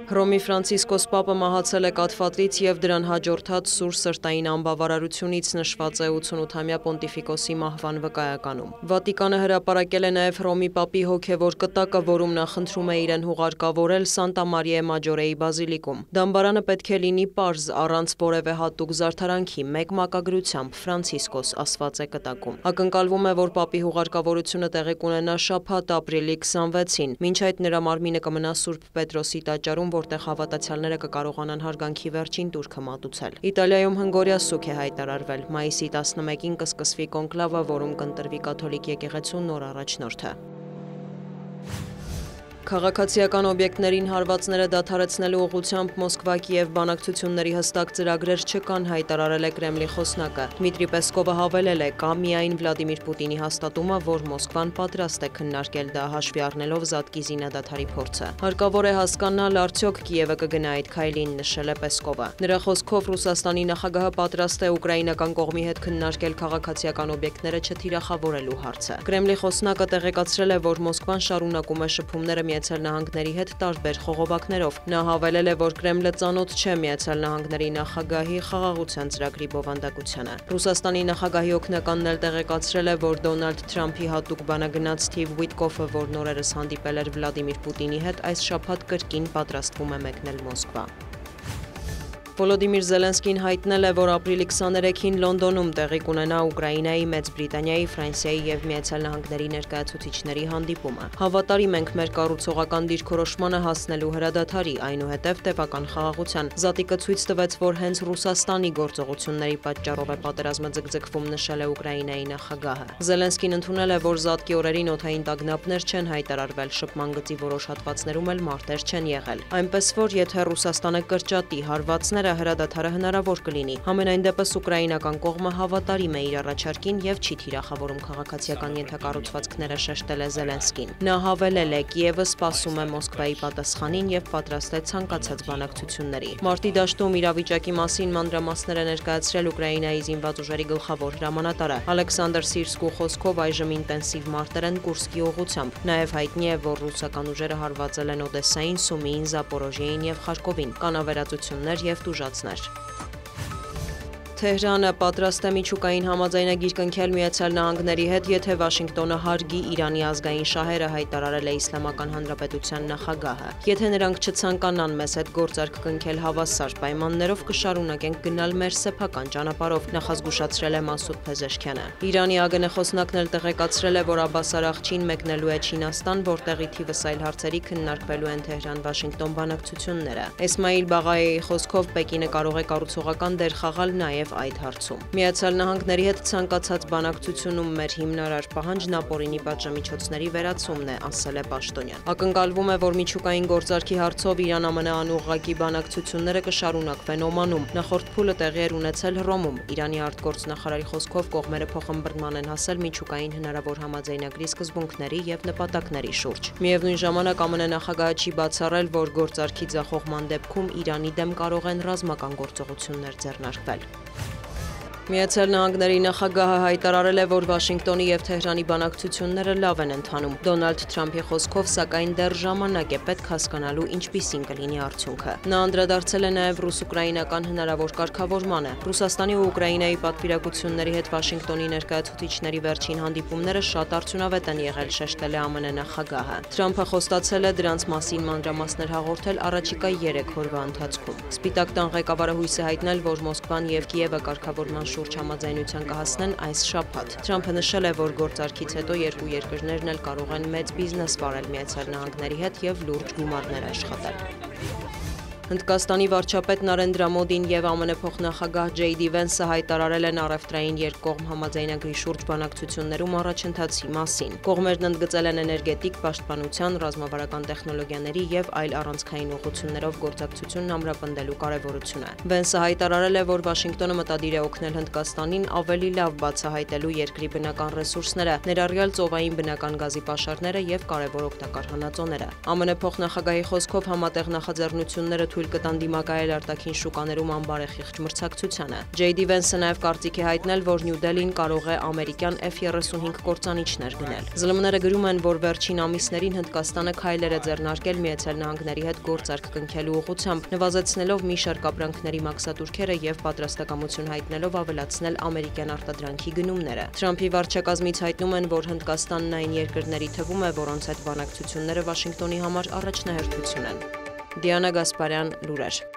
Հռոմի Ֆրանցիսկոս Պապը մահացել է կաթվածից և դրան հաջորդած սուր սրտային անբավարարությունից նշված է 88-ամյա պոնտիֆիկոսի մահվան վկայականում։ Վատիկանը հրապարակել է նաև Հռոմի Պապի հոգևոր կտակը, որում նա խնդրում է իրեն հուղարկավորել Սանտա Մարիա Մաջորեի բազիլիկում։ Դամբարանը պետք է լինի պարզ, առանց որևէ հատուկ զարդարանքի, մեկ մակագրությամբ Ֆրանցիսկոս ասված է կտակում։ Ակնկալվում է, որ Պապի հուղարկավորությունը տեղի կունենա շաբաթ ապրիլի 26-ին, մինչ այդ նրա մարմինը կմնա Սուրբ Պետրոսի տաճարում, որտեղ հավատացյալները կկարողանան հարգանքի վերջին տուրքը մատուցել։ Իտալիայում հնգօրյա սուգ է հայտարարվել։ Մայիսի 11-ին կսկսվի կոնկլավը, որում կընտրվի կաթոլիկ եկեղեցու նոր առաջնորդը։ Քաղաքացիական օբյեկտներին հարվածները դադարեցնելու ուղղությամբ Մոսկվա-Կիև բանակցությունների հստակ ծրագրեր չկան, հայտարարել է Կրեմլի խոսնակը։ Դմիտրի Պեսկովը հավելել է, կա միայն Վլադիմիր Պուտինի հաստատումը, որ Մոսկվան պատրաստ է քննարկել դա, հաշվի առնելով Զատկի զինադադարի փորձը։ Հարկավոր է հասկանալ, արդյոք Կիևը կգնա այդ քայլին, նշել է Պեսկովը։ Նրա խոսքով Ռուսաստանի նախագահը պատրաստ է ուկրաինական կողմի հետ քննարկել քաղաքացիական օբյեկտները չթիրախավորելու հարցը։ Կրեմլի խոսնակը տեղեկացրել է, որ Մոսկվան շարունակում է շփումները Միացյալ Նահանգների հետ տարբեր խողովակներով։ Նա հավելել է, որ Կրեմլը ծանոթ չէ Միացյալ Նահանգների նախագահի խաղաղության ծրագրի բովանդակությանը։ Ռուսաստանի նախագահի օգնականն էլ տեղեկացրել է, որ Դոնալդ Թրամփի հատուկ բանագնաց Սթիվ Ուիտկոֆը, որն օրերս հանդիպել էր Վլադիմիր Պուտինի հետ, այս շաբաթ կրկին պատրաստվում է մեկնել Մոսկվա։ Վոլոդիմիր Զելենսկին հայտնել է, որ ապրիլի 23-ին Լոնդոնում տեղի կունենա Ուկրաինայի, Մեծ Բրիտանիայի, Ֆրանսիայի և Միացյալ Նահանգների ներկայացուցիչների հանդիպումը։ Հավատարիմ ենք մեր կառուցողական դիրքորոշմանը հասնելու հրադադարի, այնուհետև տևական խաղաղության։ Զատիկը ցույց տվեց, որ հենց Ռուսաստանի գործողությունների պատճառով է պատերազմը ձգձգվում, նշել է Ուկրաինայի նախագահը։ Զելենսկին ընդունել է, որ Զատկի օրերին օդային տագնապներ չեն հայտարարվել, շփման գծի որոշ հատվածներում էլ մարտեր չեն եղել։ Այնպես որ, եթե Ռուսաստանը կրճատի հարվածները, հրադադարը հնարավոր կլինի։ Համենայն դեպս ուկրաինական կողմը հավատարիմ է իր առաջարկին և չի թիրախավորում քաղաքացիական ենթակառուցվածքները, շեշտել է Զելենսկին։ Նա հավելել է, Կիևը սպասում է Մոսկվայի պատասխանին և պատրաստ է ցանկացած բանակցությունների։ Մարտի դաշտում իրավիճակի մասին մանրամասներ է ներկայացրել Ուկրաինայի զինված ուժերի գլխավոր հրամանատարը։ Ալեքսանդր Սիրսկու խոսքով այժմ ինտենսիվ մարտեր են Կուրսկի ուղղությամբ։ Նաև հայտնի է, որ ռուսական ուժերը հարվածել են Օդեսային, Սումիին, Զապորոժիեին և Խարկովին։ Կան ավերածություններ և տուժածներ։ Թեհրանը պատրաստ է միջուկային համաձայնագիր կնքել Միացյալ Նահանգների հետ, եթե Վաշինգտոնը հարգի Իրանի ազգային շահերը, հայտարարել է Իսլամական Հանրապետության նախագահը։ Եթե նրանք չցանկանան մեզ հետ գործարք կնքել հավասար պայմաններով, կշարունակենք գնալ մեր սեփական ճանապարհով, նախազգուշացրել է Մասուդ Փեզեշքյանը։ Իրանի ԱԳՆ խոսնակն էլ տեղեկացրել է, որ Աբբաս Արաղչին մեկնելու է Չինաստան, որտեղ ի թիվս այլ հարցերի քննարկվելու են Թեհրան-Վաշինգտոն բանակցությունները։ Էսմայիլ Բաղայեի խոսքով Պեկինը կարող է կառուցողական դեր խաղալ նաև այդ հարցում։ Միացյալ Նահանգների հետ ցանկացած բանակցությունում մեր հիմնարար պահանջն ապօրինի պատժամիջոցների վերացումն է, ասել է Պաշտոնյան։ Ակնկալվում է, որ միջուկային գործարքի հարցով Իրան-ԱՄՆ անուղղակի բանակցությունները կշարունակվեն Օմանում։ Նախորդ փուլը տեղի էր ունեցել Հռոմում։ Իրանի արտգործնախարարի խոսքով կողմերը փոխըմբռնման են հասել միջուկային հնարավոր համաձայնագրի սկզբունքների և նպատակների շուրջ։ Միևնույն ժամանակ ԱՄՆ նախագահը չի բացառել, որ գործարքի ձախողման դեպքում Իրանի դեմ կարող են ռազմական գործողություններ ձեռնարկվել։ Միացյալ Նահանգների նախագահը հայտարարել է, որ Վաշինգտոնի և Թեհրանի բանակցությունները լավ են ընթանում։ Դոնալդ Թրամփի խոսքով, սակայն դեռ ժամանակ է պետք հասկանալու ինչպիսին կլինի արդյունքը։ Նա անդրադարձել է նաև ռուս-ուկրաինական հնարավոր կարգավորմանը։ Ռուսաստանի ու Ուկրաինայի պատվիրակությունների հետ Վաշինգտոնի ներկայացուցիչների վերջին հանդիպումները շատ արդյունավետ են եղել, շեշտել է ԱՄՆ նախագահը։ Թրամփը խոստացել է դրանց մասին մանրամասներ հաղորդել առաջիկա 3 օրվա ընթացքում։ Սպիտակ տան ղեկավարը հույս է հայտնել, որ Մոսկվան և Կիևը կարգավորման շուրջ համաձայնության կհասնեն այս շաբաթ։ Թրամփը նշել է, որ գործարքից հետո երկու երկրներն էլ կարող են մեծ բիզնես վարել Միացյալ Նահանգների հետ և լուրջ գումարներ աշխատել։ Հնդկաստանի վարչապետ Նարենդրա Մոդին և ԱՄՆ փոխնախագահ Ջեյ Դի Վենսը հայտարարել են առևտրային երկկողմ համաձայնագրի շուրջ բանակցություններում առաջընթացի մասին։ Կողմերն ընդգծել են էներգետիկ, պաշտպանության, ռազմավարական տեխնոլոգիաների և այլ առանցքային ուղղություններով գործակցությունն ամրապնդելու կարևորությունը։ Վենսը հայտարարել է, որ Վաշինգտոնը մտադիր է օգնել Հնդկաստանին ավելի լավ բացահայտելու երկրի բնական ռեսուրսները, ներառյալ ծովային բնական գազի պաշարները և կարևոր օգտակար հանածոները։ ԱՄՆ փոխնախագահի խոսքով համատեղ նախաձեռնությունները թույլ կտան դիմակայել արտաքին շուկաներում անբարեխիղճ մրցակցությանը։ JD Vance-ը նաև կարծիք է հայտնել, որ Նյու Դելին կարող է ամերիկյան F-35 կործանիչներ գնել։ ԶԼՄ-ները գրում են, որ վերջին ամիսներին Հնդկաստանը քայլեր է ձեռնարկել Միացյալ Նահանգների հետ գործարք կնքելու ուղղությամբ, նվազեցնելով մի շարք ապրանքների մաքսատուրքերը եւ պատրաստակամություն հայտնելով ավելացնել ամերիկյան արտադրանքի գնումները։ Թրամփի վարչակազմից հայտնում են, որ Հնդկաստանն այն երկրների թվում է, որոնց հետ բանակցությունները Վաշինգտոնի համար առաջնահերթություն են։ Դիանա Գասպարյան, լուրեր։